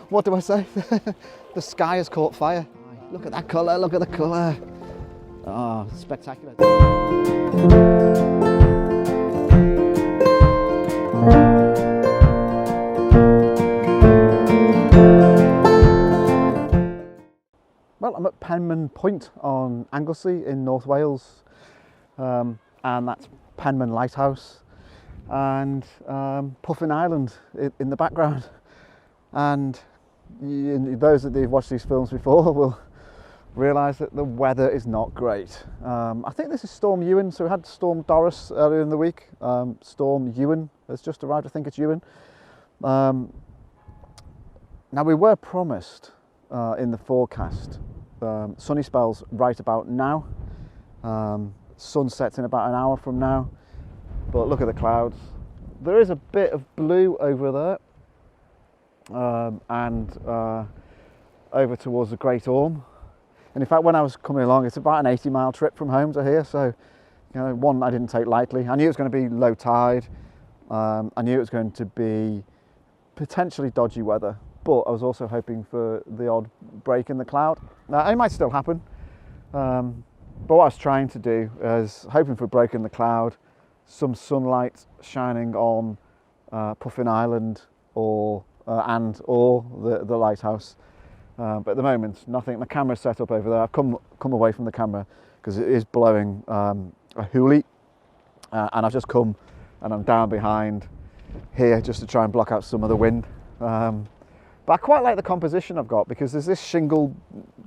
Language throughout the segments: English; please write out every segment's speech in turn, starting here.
What do I say? The sky has caught fire. Look at that colour, look at the colour. Oh, spectacular. Well, I'm at Penman Point on Angelsey in North Wales, and that's Penman Lighthouse, and Puffin Island in the background. And those that have watched these films before will realise that the weather is not great. I think this is Storm Ewan, so we had Storm Doris earlier in the week. Storm Ewan has just arrived, I think it's Ewan. Now we were promised in the forecast sunny spells right about now. Sun sets in about an hour from now, but look at the clouds. There is a bit of blue over there, and over towards the Great Orme. And in fact, when I was coming along, it's about an 80-mile trip from home to here, so you know, one I didn't take lightly. I knew it was going to be low tide. I knew it was going to be potentially dodgy weather, but I was also hoping for the odd break in the cloud. It might still happen, but what I was trying to do is hoping for a break in the cloud, some sunlight shining on Puffin Island or the lighthouse. But at the moment, nothing. My camera's set up over there. I've come away from the camera because it is blowing a hoolie, and I've just come and I'm down behind here just to try and block out some of the wind. But I quite like the composition I've got, because there's this shingle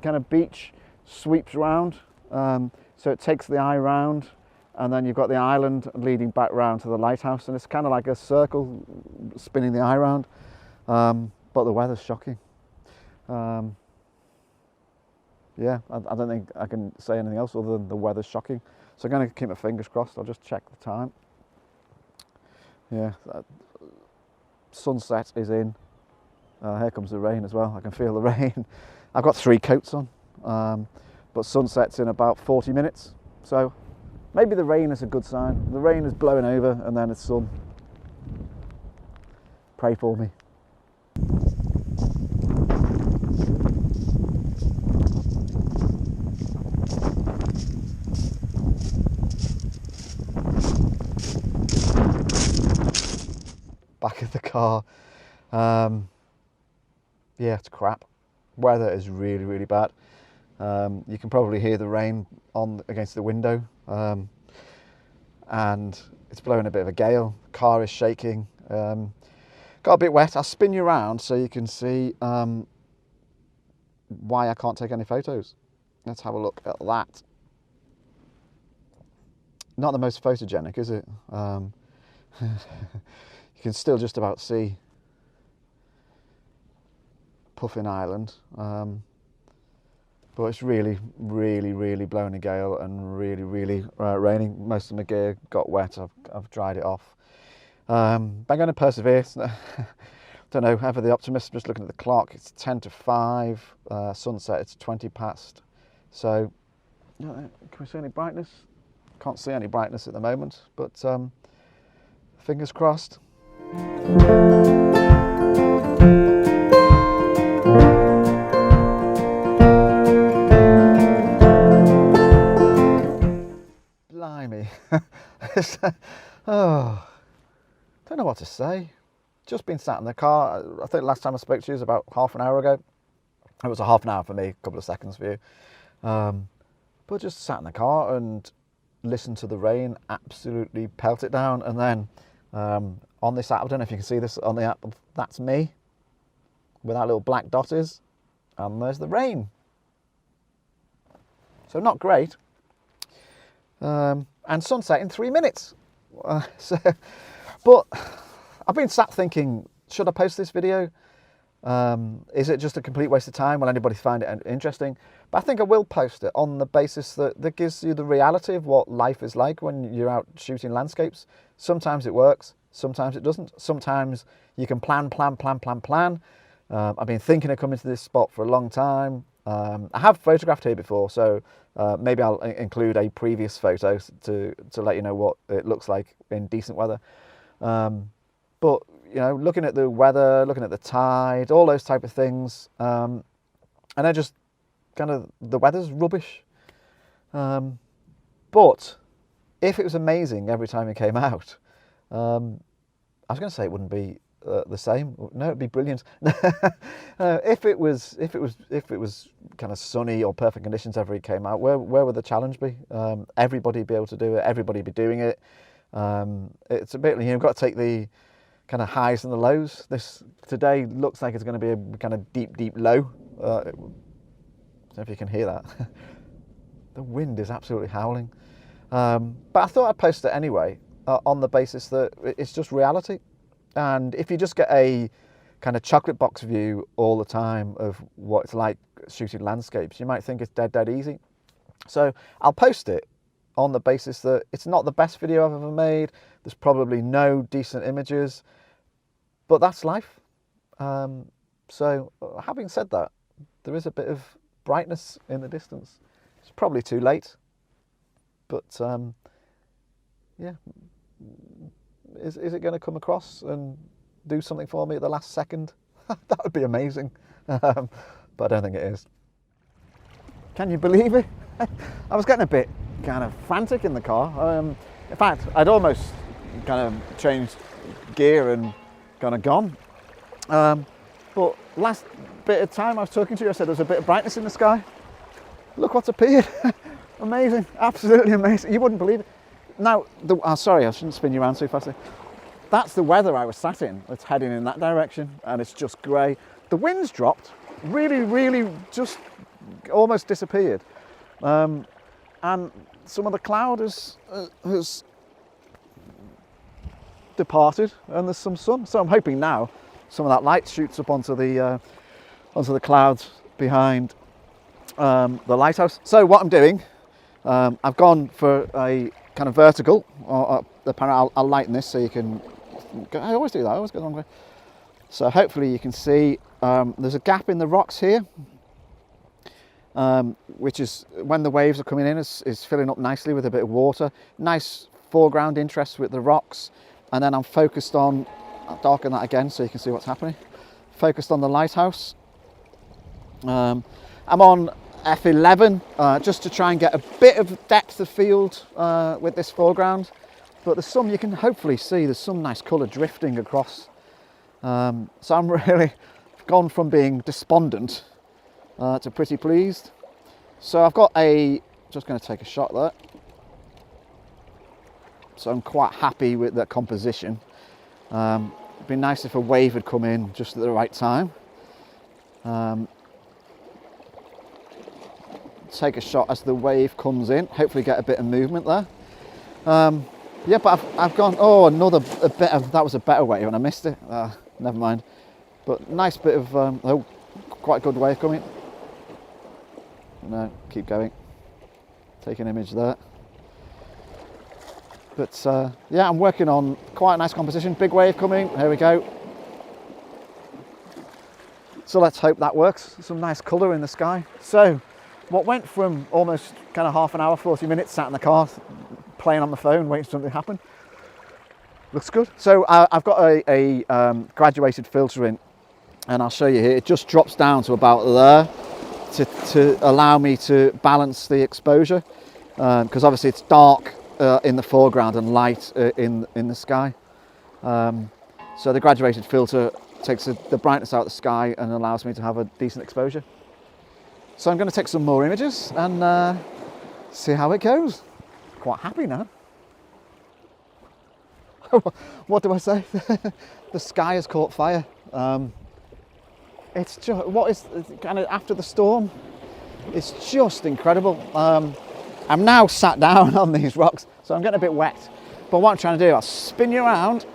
kind of beach sweeps round, so it takes the eye round, and then you've got the island leading back round to the lighthouse, and it's kind of like a circle spinning the eye round. But the weather's shocking. Yeah, I don't think I can say anything else other than the weather's shocking. So I'm going to keep my fingers crossed. I'll just check the time. Yeah, sunset is in. Here comes the rain as well. I can feel the rain. I've got 3 coats on, but sunset's in about 40 minutes. So maybe the rain is a good sign. The rain is blowing over and then it's sun. Pray for me. Back in the car. Yeah, it's crap. Weather is really, really bad. You can probably hear the rain against the window, and it's blowing a bit of a gale. The car is shaking. Got a bit wet. I'll spin you around so you can see why I can't take any photos. Let's have a look at that. Not the most photogenic, is it? You can still just about see Puffin Island, but it's really, really, really blowing a gale and really, really raining. Most of my gear got wet. I've dried it off. But I'm going to persevere. Don't know, ever the optimist. Just looking at the clock, it's 10 to 5. Sunset, it's 20 past. So, can we see any brightness? Can't see any brightness at the moment, but fingers crossed. Blimey. Oh, don't know what to say. Just been sat in the car. I think last time I spoke to you was about half an hour ago. It was a half an hour for me, a couple of seconds for you. But just sat in the car and listened to the rain absolutely pelt it down. And then on this app, I don't know if you can see this on the app, that's me, where that little black dot is, and there's the rain. So not great. And sunset in 3 minutes. But I've been sat thinking, should I post this video? Is it just a complete waste of time? Will anybody find it interesting? But I think I will post it on the basis that gives you the reality of what life is like when you're out shooting landscapes. Sometimes it works, sometimes it doesn't. Sometimes you can plan. I've been thinking of coming to this spot for a long time. I have photographed here before, so maybe I'll include a previous photo to let you know what it looks like in decent weather. But you know, looking at the weather, looking at the tide, all those type of things. And I just kind of, the weather's rubbish. But if it was amazing every time it came out, I was going to say it wouldn't be the same. No, it'd be brilliant. If it was kind of sunny or perfect conditions every it came out, where would the challenge be? Everybody be able to do it. Everybody be doing it. It's a bit, you've got to take the kind of highs and the lows. This today looks like it's going to be a kind of deep low. I don't know if you can hear that. The wind is absolutely howling. But I thought I'd post it anyway, on the basis that it's just reality. And if you just get a kind of chocolate box view all the time of what it's like shooting landscapes, you might think it's dead easy. So I'll post it on the basis that it's not the best video I've ever made. There's probably no decent images, but that's life. So having said that, there is a bit of brightness in the distance. It's probably too late, but yeah. Is it going to come across and do something for me at the last second? That would be amazing. But I don't think it is. Can you believe it? I was getting a bit kind of frantic in the car. In fact, I'd almost kind of changed gear and kind of gone. But last bit of time I was talking to you, I said there was a bit of brightness in the sky. Look what's appeared. Amazing, absolutely amazing. You wouldn't believe it. Now, sorry, I shouldn't spin you around so fast. That's the weather I was sat in. It's heading in that direction, and it's just grey. The wind's dropped, really just almost disappeared. And some of the cloud has departed, and there's some sun. So I'm hoping now some of that light shoots up onto the clouds behind the lighthouse. So what I'm doing, I've gone for a kind of vertical. I'll lighten this so you can. I always do that. I always go the wrong way. So hopefully you can see. There's a gap in the rocks here, which is when the waves are coming in, is filling up nicely with a bit of water. Nice foreground interest with the rocks, and then I'm focused on. I'll darken that again so you can see what's happening. Focused on the lighthouse. I'm on F11 just to try and get a bit of depth of field with this foreground, but there's some, you can hopefully see there's some nice colour drifting across. So I'm really gone from being despondent to pretty pleased. So I've got just going to take a shot there. So I'm quite happy with the composition. It'd be nice if a wave had come in just at the right time. Take a shot as the wave comes in, hopefully get a bit of movement there. Yeah, but I've gone, a bit of, that was a better wave and I missed it. Never mind. But nice bit of, quite a good wave coming. No, keep going. Take an image there. But yeah, I'm working on quite a nice composition. Big wave coming, here we go. So let's hope that works. Some nice colour in the sky. So what went from almost kind of half an hour, 40 minutes sat in the car, playing on the phone, waiting for something to happen. Looks good. So I've got a graduated filter in, and I'll show you here. It just drops down to about there to allow me to balance the exposure, because obviously it's dark in the foreground and light in the sky. So the graduated filter takes the brightness out of the sky and allows me to have a decent exposure. So I'm going to take some more images and see how it goes. Quite happy now. What do I say? The sky has caught fire. It's just, what is kind of after the storm? It's just incredible. I'm now sat down on these rocks, so I'm getting a bit wet. But what I'm trying to do, I'll spin you around.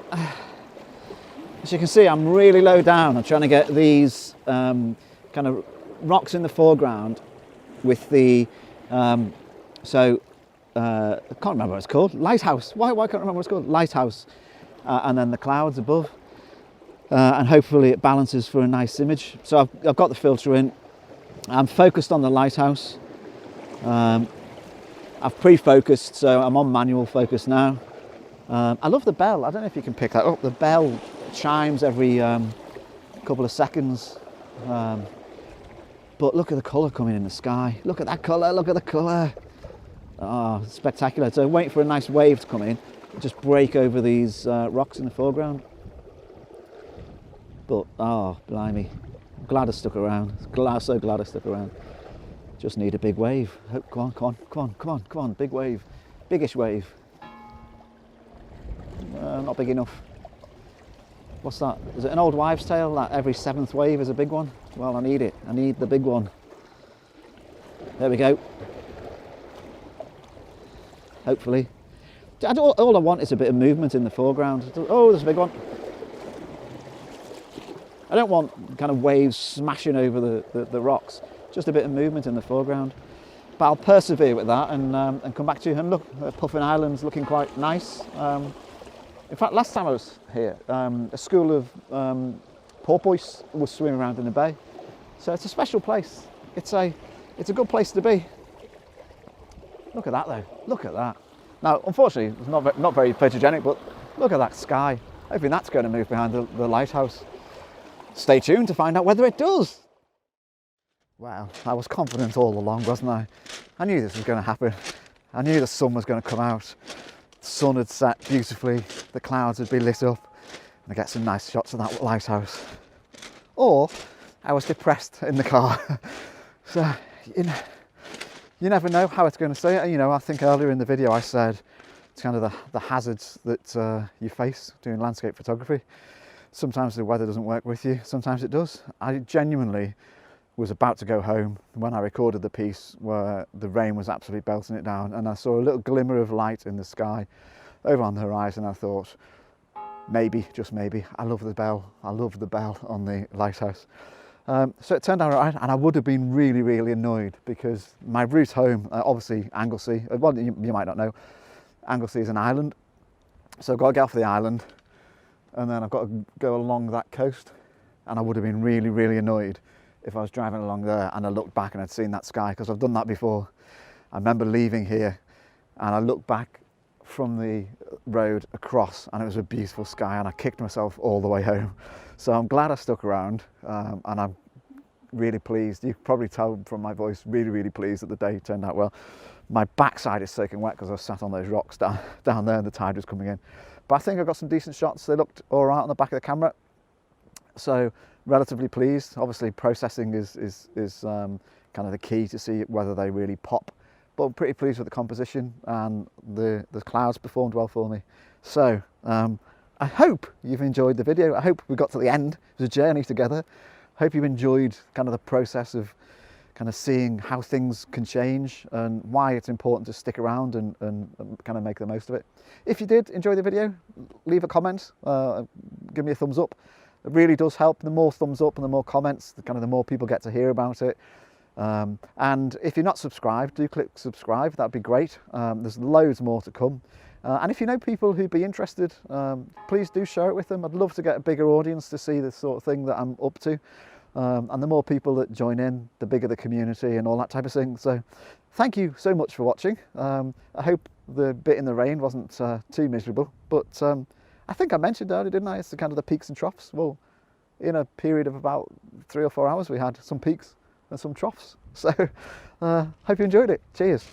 As you can see, I'm really low down. I'm trying to get these kind of rocks in the foreground with the I can't remember what it's called. Lighthouse. Why can't I remember what it's called? Lighthouse. And then the clouds above. And hopefully it balances for a nice image. So I've got the filter in. I'm focused on the lighthouse. I've pre-focused, so I'm on manual focus now. I love the bell. I don't know if you can pick that up. The bell chimes every couple of seconds. But look at the colour coming in the sky. Look at that colour, look at the colour. Oh, spectacular. So waiting for a nice wave to come in, just break over these rocks in the foreground. But, oh, blimey. I'm glad I stuck around. So glad I stuck around. Just need a big wave. Oh, come on, come on, come on, come on, come on. Big wave. Biggish wave. Not big enough. What's that? Is it an old wives' tale that every 7th wave is a big one? Well, I need it. I need the big one. There we go. Hopefully. All I want is a bit of movement in the foreground. Oh, there's a big one. I don't want kind of waves smashing over the rocks. Just a bit of movement in the foreground. But I'll persevere with that and come back to you. And look, Puffin Island's looking quite nice. In fact, last time I was here, a school of porpoise was swimming around in the bay. So it's a special place. It's a good place to be. Look at that though, look at that. Now, unfortunately, it's not very photogenic, but look at that sky. Hoping that's going to move behind the lighthouse. Stay tuned to find out whether it does. Well, I was confident all along, wasn't I? I knew this was going to happen. I knew the sun was going to come out. The sun had set beautifully, the clouds would be lit up, and I get some nice shots of that lighthouse. Or I was depressed in the car. So, you never know how it's going to stay. You know, I think earlier in the video I said it's kind of the hazards that you face doing landscape photography. Sometimes the weather doesn't work with you, sometimes it does. I genuinely was about to go home when I recorded the piece where the rain was absolutely belting it down, and I saw a little glimmer of light in the sky over on the horizon. I thought, maybe, just maybe, I love the bell on the lighthouse. So it turned out right, and I would have been really, really annoyed because my route home, obviously Angelsey, well, you might not know, Angelsey is an island. So I've got to get off the island and then I've got to go along that coast, and I would have been really, really annoyed if I was driving along there and I looked back and I'd seen that sky, because I've done that before. I remember leaving here and I looked back from the road across and it was a beautiful sky, and I kicked myself all the way home. So I'm glad I stuck around, and I'm really pleased. You can probably tell from my voice, really, really pleased that the day turned out well. My backside is soaking wet because I was sat on those rocks down there and the tide was coming in. But I think I got some decent shots. They looked all right on the back of the camera. So relatively pleased. Obviously processing is kind of the key to see whether they really pop. But I'm pretty pleased with the composition, and the clouds performed well for me. So I hope you've enjoyed the video. I hope we got to the end. It was a journey together. I hope you enjoyed kind of the process of kind of seeing how things can change and why it's important to stick around and kind of make the most of it. If you did enjoy the video, leave a comment, give me a thumbs up. It really does help. The more thumbs up and the more comments, the more people get to hear about it. And if you're not subscribed, do click subscribe. That'd be great. There's loads more to come. And if you know people who'd be interested, please do share it with them. I'd love to get a bigger audience to see the sort of thing that I'm up to. And the more people that join in, the bigger the community and all that type of thing. So thank you so much for watching. I hope the bit in the rain wasn't too miserable, but I think I mentioned earlier, didn't I? It's kind of the peaks and troughs. Well, in a period of about 3 or 4 hours, we had some peaks and some troughs. So hope you enjoyed it. Cheers.